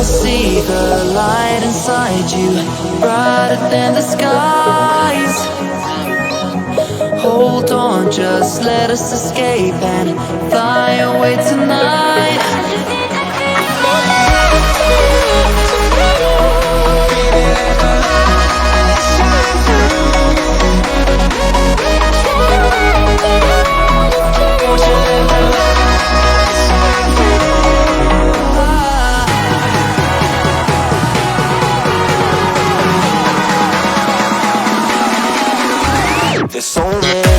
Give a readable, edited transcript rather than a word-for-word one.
I see the light inside you, brighter than the skies. Hold on, just let us escape and fly away tonight. There's so many